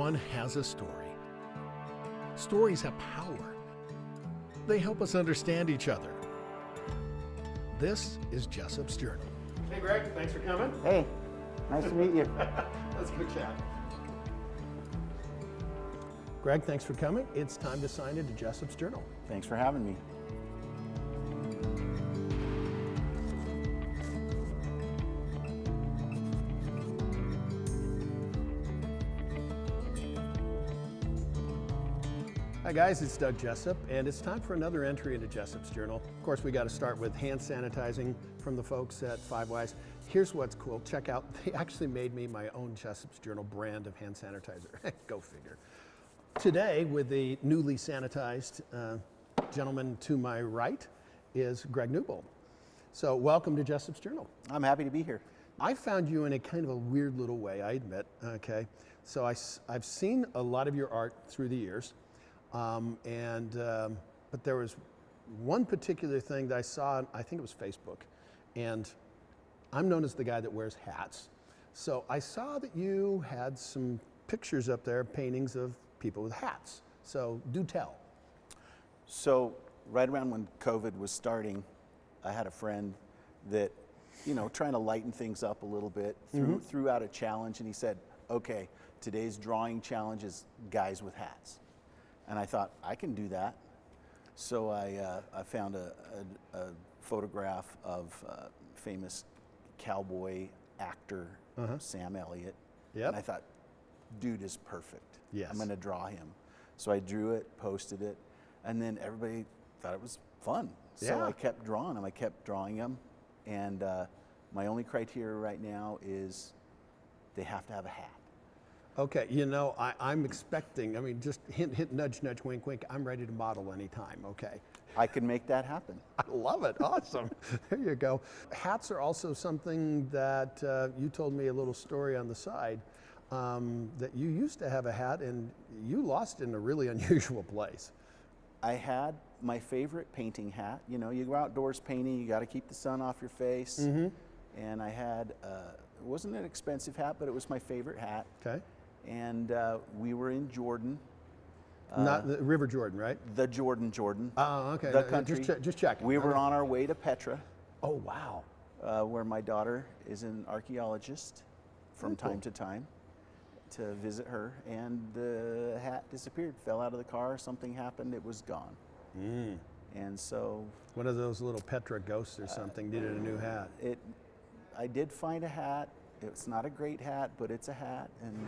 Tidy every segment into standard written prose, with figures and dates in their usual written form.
Everyone has a story. Stories have power. They help us understand each other. This is Jessops Journal. Hey Greg, thanks for coming. Hey, nice to meet you. Let's go chat. Greg, thanks for coming. It's time to sign into Jessops Journal. Thanks for having me. Hi guys, it's Doug Jessop, and it's time for another entry into Jessops Journal. Of course, we got to start with hand sanitizing from the folks at Five Wise. Here's what's cool. Check out, they actually made me my own Jessops Journal brand of hand sanitizer. Go figure. Today, with the newly sanitized gentleman to my right is Greg Newbold. So welcome to Jessops Journal. I'm happy to be here. I found you in a kind of a weird little way, I admit, okay? So I've seen a lot of your art through the years. But there was one particular thing that I saw, I think it was Facebook, and I'm known as the guy that wears hats. So I saw that you had some pictures up there, paintings of people with hats. So do tell. So right around when COVID was starting, I had a friend that, trying to lighten things up a little bit, threw out a challenge, and he said, okay, today's drawing challenge is guys with hats. And I thought, I can do that. So I found a photograph of famous cowboy actor, Sam Elliott. Yep. And I thought, dude is perfect. Yes. I'm gonna draw him. So I drew it, posted it, and then everybody thought it was fun. So Yeah. I kept drawing him. And my only criteria right now is they have to have a hat. Okay, I'm expecting, just hint, hint, nudge, nudge, wink, wink. I'm ready to model anytime, okay? I can make that happen. I love it, awesome. There you go. Hats are also something that you told me a little story on the side, that you used to have a hat and you lost it in a really unusual place. I had my favorite painting hat. You go outdoors painting, you got to keep the sun off your face. And I had, it wasn't an expensive hat, but it was my favorite hat. Okay. And we were in Jordan. Not the River Jordan, right? The Jordan. Oh, okay. The country. Just checking. We were on our way to Petra. Oh, wow. Where my daughter is an archaeologist from time to time to visit her. And the hat disappeared, fell out of the car, something happened, it was gone. And so... One of those little Petra ghosts or something needed a new hat. I did find a hat. It's not a great hat, but it's a hat, and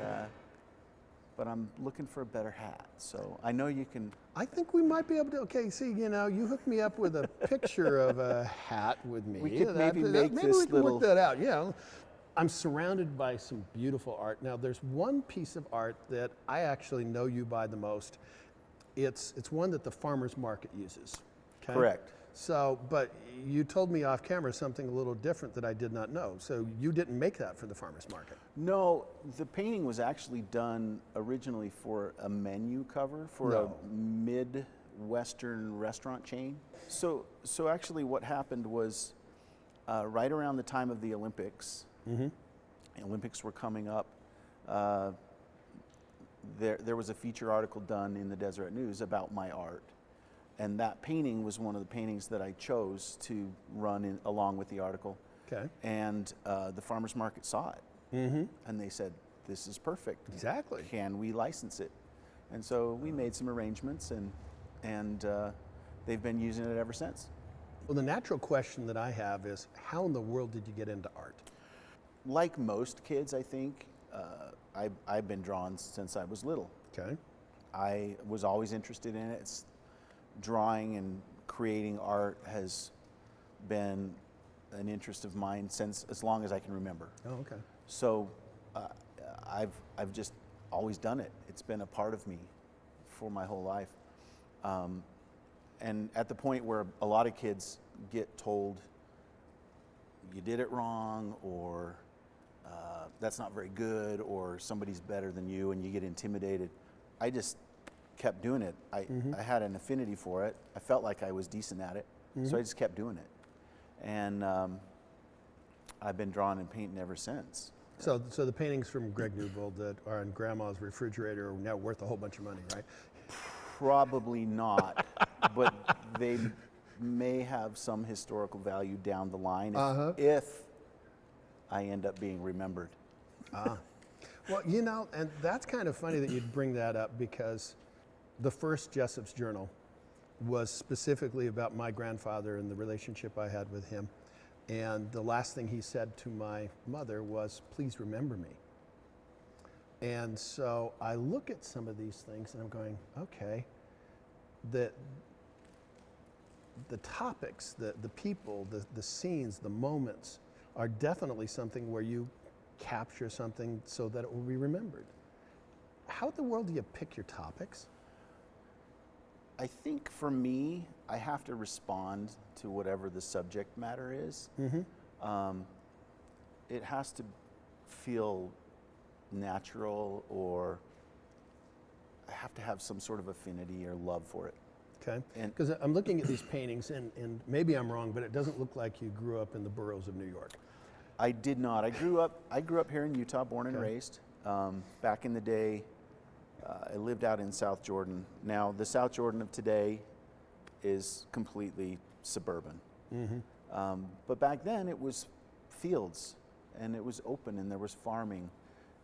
but I'm looking for a better hat. So I know you can. I think we might be able to. Okay, see, you hooked me up with a picture of a hat with me. We could maybe make maybe this we can little. work that out. Yeah, I'm surrounded by some beautiful art. Now, there's one piece of art that I actually know you by the most. It's one that the farmers market uses. Okay? Correct. So, but you told me off camera something a little different that I did not know. So you didn't make that for the farmers market? No, the painting was actually done originally for a menu cover for a Midwestern restaurant chain. So actually what happened was right around the time of the Olympics, the Olympics were coming up, there was a feature article done in the Deseret News about my art. And that painting was one of the paintings that I chose to run along with the article. Okay. And the farmers market saw it. And they said, this is perfect. Exactly. Can we license it? And so we made some arrangements, and they've been using it ever since. Well, the natural question that I have is, how in the world did you get into art? Like most kids, I think, I've been drawing since I was little. Okay. I was always interested in it. Drawing and creating art has been an interest of mine since as long as I can remember. Oh, okay. So I've just always done it. It's been a part of me for my whole life. And at the point where a lot of kids get told you did it wrong, or that's not very good, or somebody's better than you, and you get intimidated, I just kept doing it. I had an affinity for it. I felt like I was decent at it, so I just kept doing it. And I've been drawing and painting ever since. So the paintings from Greg Newbold that are in Grandma's refrigerator are now worth a whole bunch of money, right? Probably not, but they may have some historical value down the line if I end up being remembered. Well, you know, and that's kind of funny that you'd bring that up, because the first Jessops Journal was specifically about my grandfather and the relationship I had with him. And the last thing he said to my mother was, "Please remember me." And so I look at some of these things and I'm going, okay, the topics, the people, the scenes, the moments are definitely something where you capture something so that it will be remembered. How in the world do you pick your topics? I think for me, I have to respond to whatever the subject matter is. It has to feel natural, or I have to have some sort of affinity or love for it. Okay, And- because I'm looking at these paintings and maybe I'm wrong, but it doesn't look like you grew up in the boroughs of New York. I did not. I grew up here in Utah, born and raised. Back in the day, I lived out in South Jordan. Now, the South Jordan of today is completely suburban. But back then, it was fields, and it was open, and there was farming.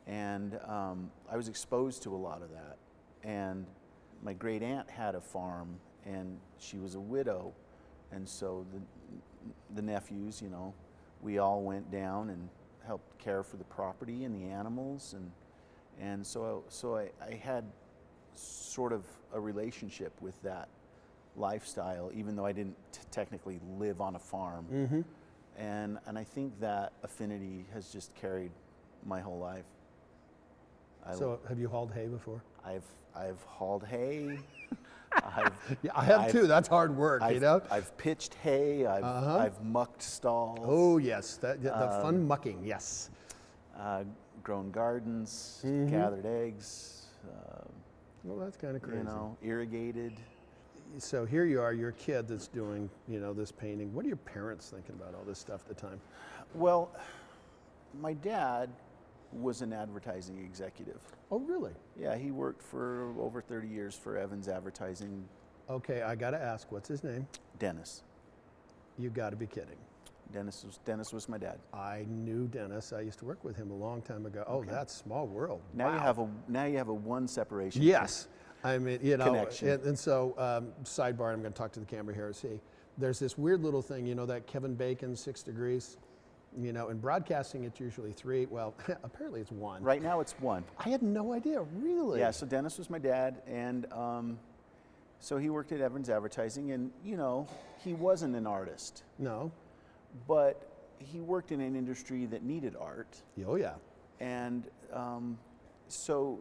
And I was exposed to a lot of that. And my great aunt had a farm, and she was a widow. And so the nephews, you know, we all went down and helped care for the property and the animals, and so I had sort of a relationship with that lifestyle, even though I didn't technically live on a farm. And I think that affinity has just carried my whole life. So have you hauled hay before? I've hauled hay. Yeah, I have too. That's hard work, you know? I've pitched hay. I've mucked stalls. Oh, yes, the fun mucking, yes. Grown gardens, gathered eggs. Well, that's kind of crazy. You know, irrigated. So here you are, you're a kid that's doing, you know, this painting. What are your parents thinking about all this stuff at the time? Well, my dad was an advertising executive. Oh, really? Yeah, he worked for over 30 years for Evans Advertising. Okay, I got to ask, what's his name? Dennis. You got to be kidding. Dennis was my dad. I knew Dennis. I used to work with him a long time ago. Oh, that's small world. Now Wow. you have a one separation. Yes. I mean, you know, Connection. and so, sidebar, I'm going to talk to the camera here. See, there's this weird little thing, you know, that Kevin Bacon 6 degrees, you know, in broadcasting it's usually 3. Well, apparently it's 1. Right now it's 1. I had no idea, really. Yeah, so Dennis was my dad, and so he worked at Evans Advertising, and you know, he wasn't an artist, No. but he worked in an industry that needed art, Oh, yeah. and so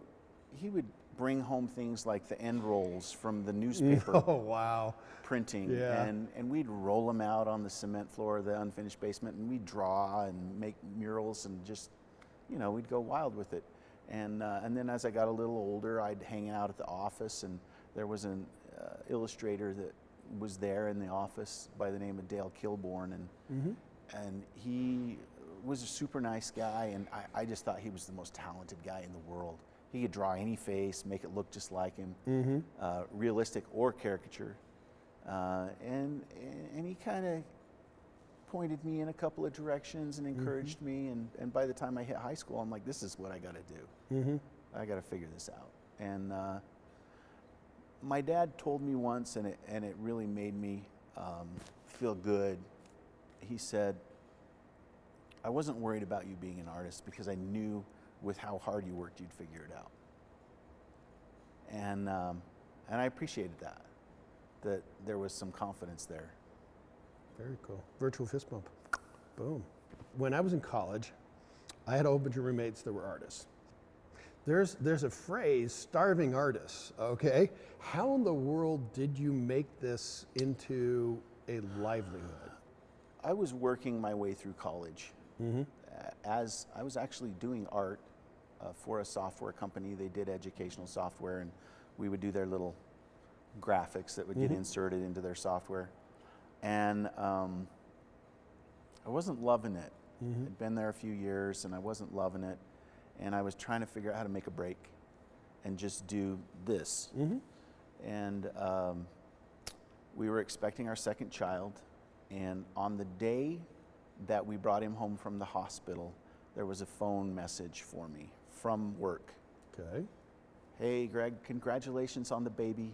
he would bring home things like the end rolls from the newspaper Oh, wow. printing, Yeah. and we'd roll them out on the cement floor of the unfinished basement, and we'd draw and make murals, and just, you know, we'd go wild with it. And then as I got a little older, I'd hang out at the office, and there was an illustrator that was there in the office by the name of Dale Kilborn, and he was a super nice guy, and I just thought he was the most talented guy in the world. He could draw any face, make it look just like him, realistic or caricature. And he kind of pointed me in a couple of directions and encouraged me. And by the time I hit high school, I'm like, this is what I got to do. I got to figure this out. And my dad told me once, and it really made me feel good. He said, I wasn't worried about you being an artist because I knew with how hard you worked, you'd figure it out. And I appreciated that there was some confidence there. Very cool. Virtual fist bump. Boom. When I was in college, I had a whole bunch of roommates that were artists. There's a phrase, starving artists, okay? How in the world did you make this into a livelihood? I was working my way through college. As I was actually doing art for a software company. They did educational software, and we would do their little graphics that would get inserted into their software. And I wasn't loving it. I'd been there a few years and I wasn't loving it. And I was trying to figure out how to make a break and just do this. And we were expecting our second child. And on the day that we brought him home from the hospital, there was a phone message for me from work. Okay. Hey, Greg, congratulations on the baby.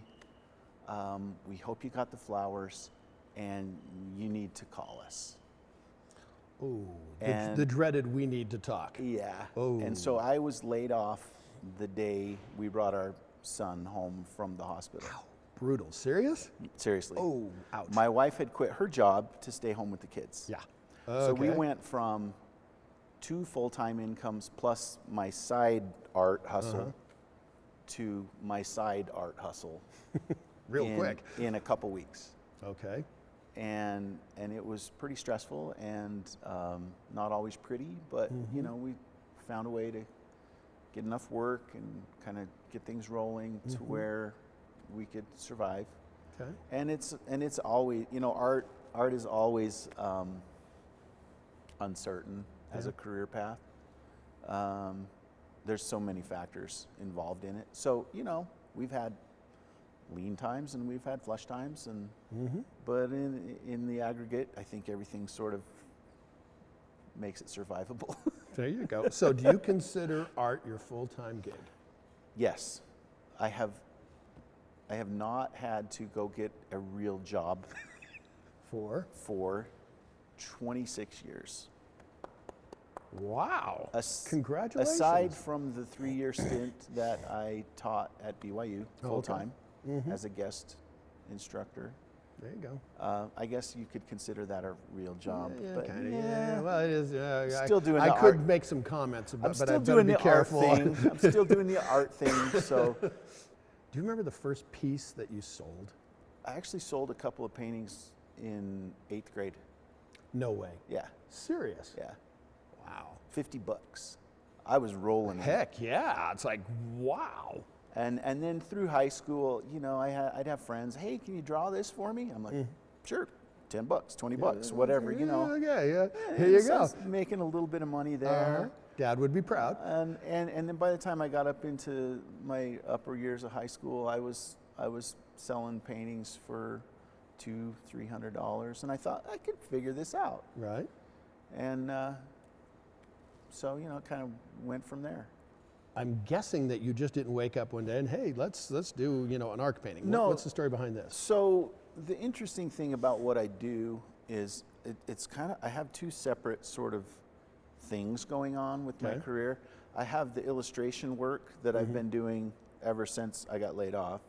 We hope you got the flowers, and you need to call us. Oh, And- the dreaded we need to talk. Yeah. Oh. And so I was laid off the day we brought our son home from the hospital. Ow, brutal. Serious? Seriously. Oh, ouch. My wife had quit her job to stay home with the kids. Yeah. So we Okay. went from 2 full-time incomes plus my side art hustle to my side art hustle Real in, quick. in a couple weeks. Okay. And it was pretty stressful and not always pretty, but you know, we found a way to get enough work and kind of get things rolling to where we could survive. Okay. And it's always, you know, art is always uncertain as a career path. There's so many factors involved in it. So, you know, we've had lean times and we've had flush times, and but in the aggregate, I think everything sort of makes it survivable. There you go. So do you consider art your full-time gig? Yes, I have not had to go get a real job for 26 years. Wow. As- Congratulations. Aside from the 3-year stint that I taught at BYU full-time as a guest instructor, There you go. I guess you could consider that a real job. Yeah, but kinda, yeah. Well, it is. Still doing I the could art. make some comments about, I'm but still I better doing be the careful. art thing. I'm still doing the art thing. So Do you remember the first piece that you sold? I actually sold a couple of paintings in 8th grade. No way. Yeah, Serious? yeah, Wow. $50. I was rolling. in it. Heck yeah. It's like, wow. And then through high school, you know, I'd have friends. Hey, can you draw this for me? I'm like, sure, $10, $20, whatever, you know. Okay, yeah. And Here you so I go. was making a little bit of money there. Dad would be proud. And then by the time I got up into my upper years of high school, I was selling paintings for $200-$300, and I thought I could figure this out. Right. And so, you know, it kind of went from there. I'm guessing that you just didn't wake up one day and, hey, let's do, you know, an arc painting. No. What's the story behind this? So the interesting thing about what I do is it's kind of, I have 2 separate sort of things going on with my Okay. career. I have the illustration work that I've been doing ever since I got laid off,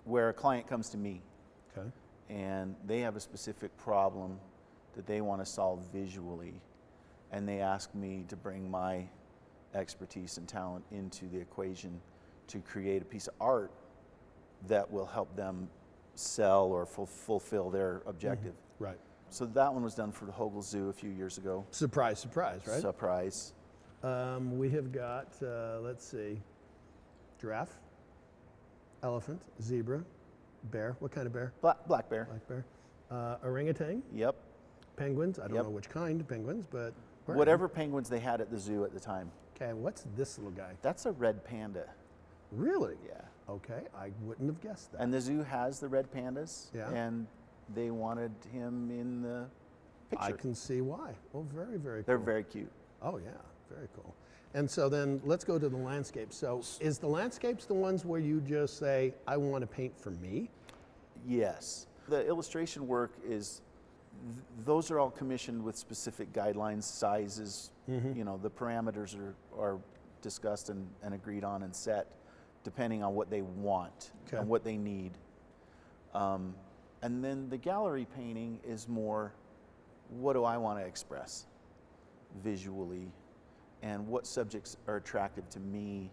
where a client comes to me Okay. and they have a specific problem that they want to solve visually, and they ask me to bring my expertise and talent into the equation to create a piece of art that will help them sell or fulfill their objective. Right. So that one was done for the Hogle Zoo a few years ago. Surprise, surprise, right? Surprise. We have got, let's see, giraffe, elephant, zebra, bear. What kind of bear? Black bear. Black bear. Orangutan, Yep. penguins. I don't Yep. know which kind of penguins, but where- Whatever penguins they had at the zoo at the time. Okay, what's this little guy? That's a red panda. Really? Yeah. Okay, I wouldn't have guessed that. And the zoo has the red pandas. Yeah. And they wanted him in the picture. I can see why. Well, very, very cool. They're very cute. Oh, yeah, very cool. And so then let's go to the landscapes. So is the landscapes the ones where you just say, I want to paint for me? Yes. The illustration work is, those are all commissioned with specific guidelines, sizes, you know, the parameters are discussed and agreed on and set depending on what they want Okay. and what they need. And then the gallery painting is more, what do I want to express visually, and what subjects are attractive to me,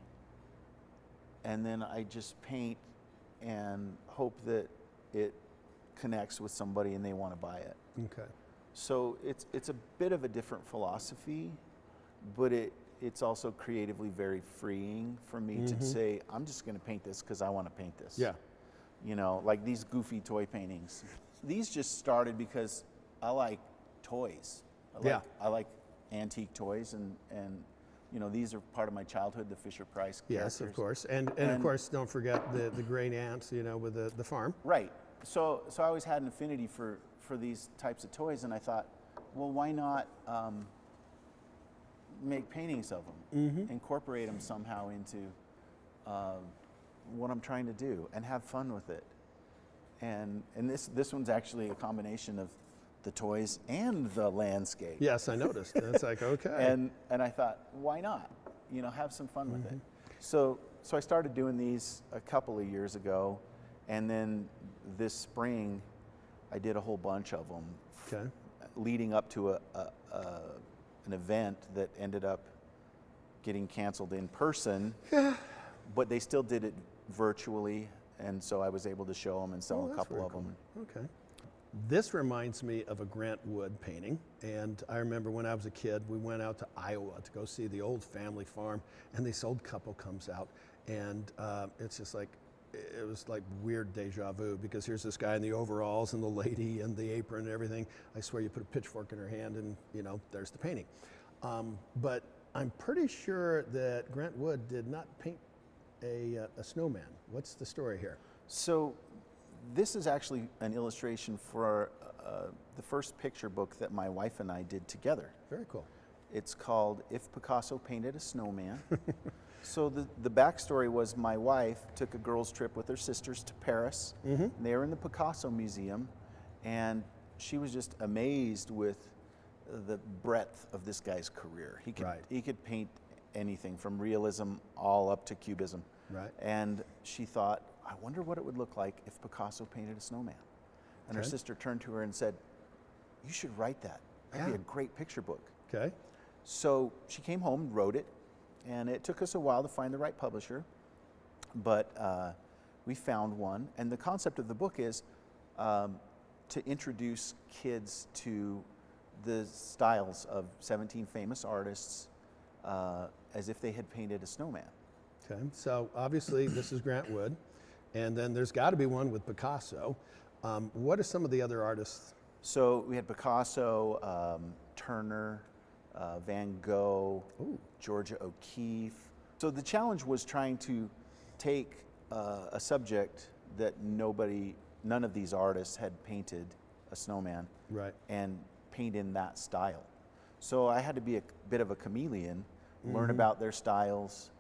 and then I just paint and hope that it connects with somebody and they want to buy it. Okay. So it's a bit of a different philosophy, but it's also creatively very freeing for me to say, I'm just going to paint this because I want to paint this. Yeah. You know, like these goofy toy paintings. These just started because I like toys. I like antique toys, and you know, these are part of my childhood, the Fisher-Price characters. Yes, of course. And of course, don't forget the great aunts, you know, with the farm. Right. So I always had an affinity for these types of toys, and I thought, well, why not make paintings of them, incorporate them somehow into what I'm trying to do, and have fun with it. And this one's actually a combination of the toys and the landscape. Yes, I noticed. And it's like, okay. And I thought, why not? You know, have some fun with it. So I started doing these a couple of years ago, and then this spring, I did a whole bunch of them. Okay. Leading up to an event that ended up getting canceled in person, but they still did it virtually, and so I was able to show them and sell a couple of them. Okay. This reminds me of a Grant Wood painting, and I remember when I was a kid, we went out to Iowa to go see the old family farm, and this old couple comes out, and it's just like, it was like weird deja vu, because here's this guy in the overalls and the lady and the apron and everything. I swear you put a pitchfork in her hand and, you know, there's the painting. But I'm pretty sure that Grant Wood did not paint a snowman. What's the story here? So this is actually an illustration for the first picture book that my wife and I did together. Very cool. It's called If Picasso Painted a Snowman. So the backstory was my wife took a girls' trip with her sisters to Paris. And they were in the Picasso Museum, and she was just amazed with the breadth of this guy's career. He could paint anything from realism all up to cubism. Right. And she thought, I wonder what it would look like if Picasso painted a snowman. And her sister turned to her and said, you should write that. That'd be a great picture book. Okay. So she came home, wrote it, and it took us a while to find the right publisher, but we found one. And the concept of the book is to introduce kids to the styles of 17 famous artists as if they had painted a snowman. Okay, so obviously this is Grant Wood, and then there's got to be one with Picasso. What are some of the other artists? So we had Picasso, Turner, Van Gogh, Georgia O'Keeffe. So the challenge was trying to take a subject that none of these artists had painted a snowman, Right. and paint in that style. So I had to be a bit of a chameleon, learn about their styles,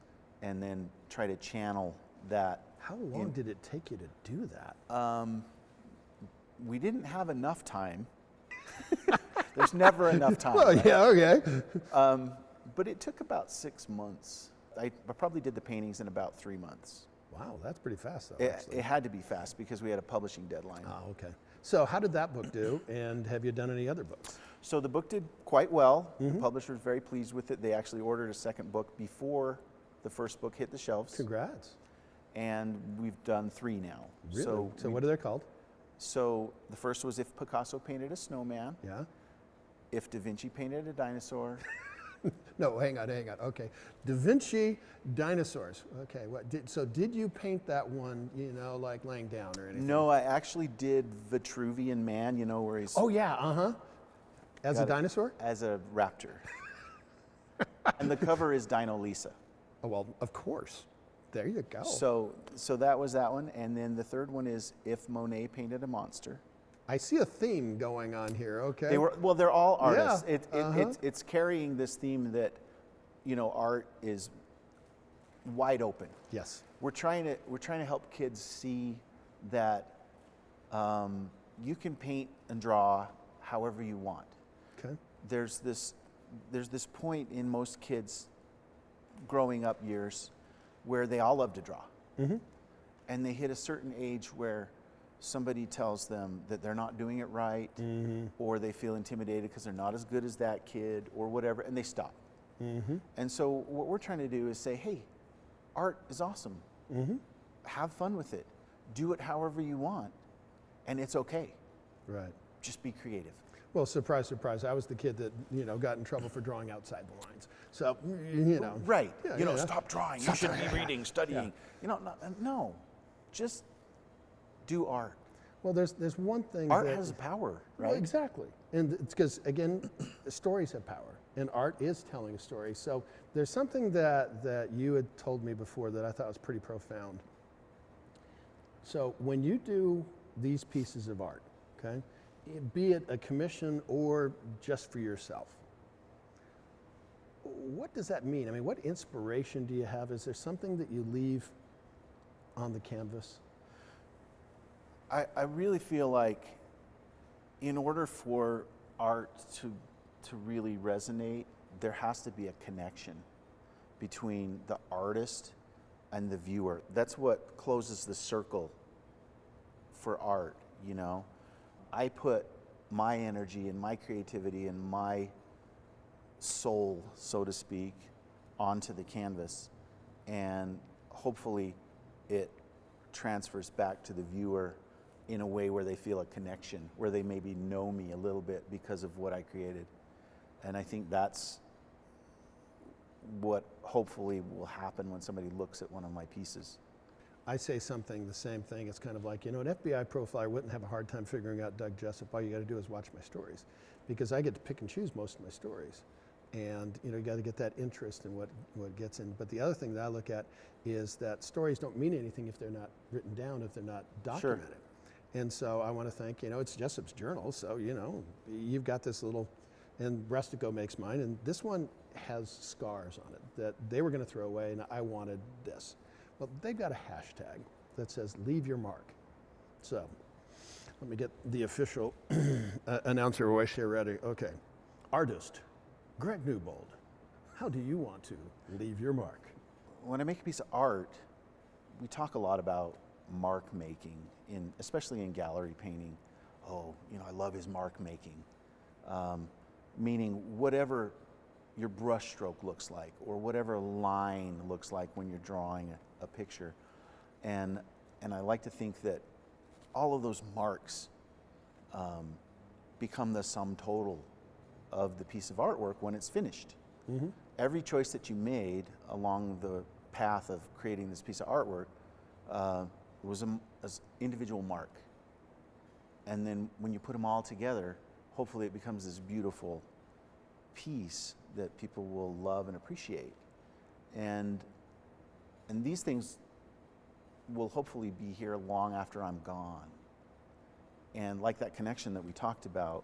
and then try to channel that. How long did it take you to do that? We didn't have enough time. There's never enough time. Well, right? yeah, okay. But it took about 6 months. I probably did the paintings in about 3 months. Wow, that's pretty fast though, actually. It had to be fast because we had a publishing deadline. Oh, okay. So how did that book do, and have you done any other books? So the book did quite well. The publisher was very pleased with it. They actually ordered a second book before the first book hit the shelves. Congrats. And we've done 3 now. Really? So what are they called? So the first was If Picasso Painted a Snowman, Yeah. If Da Vinci Painted a Dinosaur. No, hang on. Okay. Da Vinci dinosaurs. Okay. Did you paint that one, you know, like laying down or anything? No, I actually did Vitruvian Man, you know, where he's Oh, yeah. As a dinosaur? as a raptor. And the cover is Dino Lisa. Oh, well, of course. There you go. So that was that one. And then the third one is If Monet Painted a Monster. I see a theme going on here. Okay. They're all artists. Yeah, It's carrying this theme that, you know, art is wide open. Yes. We're trying to help kids see that you can paint and draw however you want. Okay. There's this point in most kids' growing up years where they all love to draw, and they hit a certain age where somebody tells them that they're not doing it right, or they feel intimidated because they're not as good as that kid or whatever, and they stop. And so what we're trying to do is say, hey, art is awesome. Have fun with it. Do it however you want, and it's okay. Right. Just be creative. Well, surprise, surprise. I was the kid that, you know, got in trouble for drawing outside the lines. So, you know. Right. Yeah, Stop drawing. You shouldn't be reading, studying. No. Just do art. Well, there's one thing Art that, has power, right? Well, exactly. And it's because, again, stories have power. And art is telling a story. So there's something that you had told me before that I thought was pretty profound. So when you do these pieces of art, okay, be it a commission or just for yourself, what does that mean? I mean, what inspiration do you have? Is there something that you leave on the canvas? I really feel like in order for art to really resonate, there has to be a connection between the artist and the viewer. That's what closes the circle for art, you know. I put my energy and my creativity and my soul, so to speak, onto the canvas, and hopefully it transfers back to the viewer in a way where they feel a connection, where they maybe know me a little bit because of what I created. And I think that's what hopefully will happen when somebody looks at one of my pieces. I say something, the same thing. It's kind of like, you know, an FBI profiler wouldn't have a hard time figuring out Doug Jessop. All you got to do is watch my stories, because I get to pick and choose most of my stories. And you know, you got to get that interest in what gets in. But the other thing that I look at is that stories don't mean anything if they're not written down, if they're not documented. Sure. And so I want to thank, you know, it's Jessops Journal, so you know, you've got this little, and Rustico makes mine, and this one has scars on it that they were going to throw away, and I wanted this. Well, they've got a hashtag that says "Leave Your Mark." So let me get the official announcer voice here ready. Okay, artist Greg Newbold, how do you want to leave your mark? When I make a piece of art, we talk a lot about mark making, especially in gallery painting. Oh, you know, I love his mark making. Meaning whatever your brush stroke looks like, or whatever line looks like when you're drawing a picture. And I like to think that all of those marks become the sum total of the piece of artwork when it's finished. Mm-hmm. Every choice that you made along the path of creating this piece of artwork was an individual mark. And then when you put them all together, hopefully it becomes this beautiful piece that people will love and appreciate. And these things will hopefully be here long after I'm gone. And like that connection that we talked about,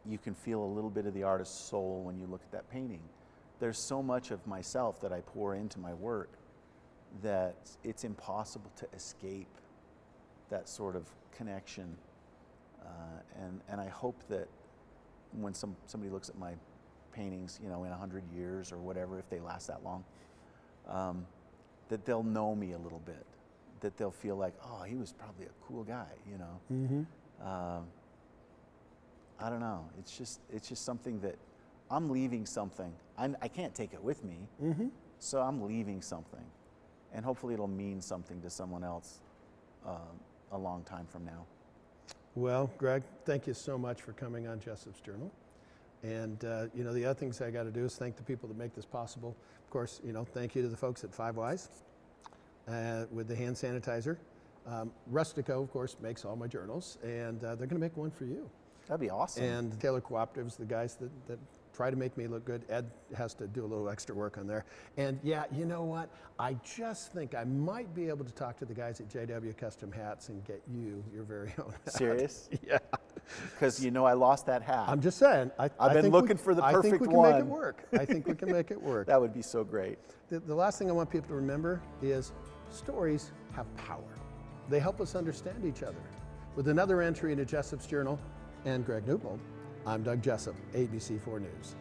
you can feel a little bit of the artist's soul when you look at that painting. There's so much of myself that I pour into my work that it's impossible to escape that sort of connection. And I hope that when somebody looks at my paintings, you know, in 100 years or whatever, if they last that long, that they'll know me a little bit, that they'll feel like, oh, he was probably a cool guy, you know. Mm-hmm. I don't know. It's just something that I'm leaving something. I can't take it with me, mm-hmm. So I'm leaving something, and hopefully it'll mean something to someone else a long time from now. Well, Greg, thank you so much for coming on Jessops Journal. And you know, the other things I got to do is thank the people that make this possible. Of course, you know, thank you to the folks at Five Wise with the hand sanitizer. Rustico, of course, makes all my journals, and they're going to make one for you. That'd be awesome. And Taylor Cooperatives, the guys that try to make me look good. Ed has to do a little extra work on there. And yeah, you know what? I just think I might be able to talk to the guys at JW Custom Hats and get you your very own hat. Serious? Yeah. Because you know I lost that hat. I'm just saying. I've been looking for the perfect one. I think we can make it work. I think we can make it work. That would be so great. The last thing I want people to remember is stories have power. They help us understand each other. With another entry into Jessops Journal and Greg Newbold, I'm Doug Jessop, ABC4 News.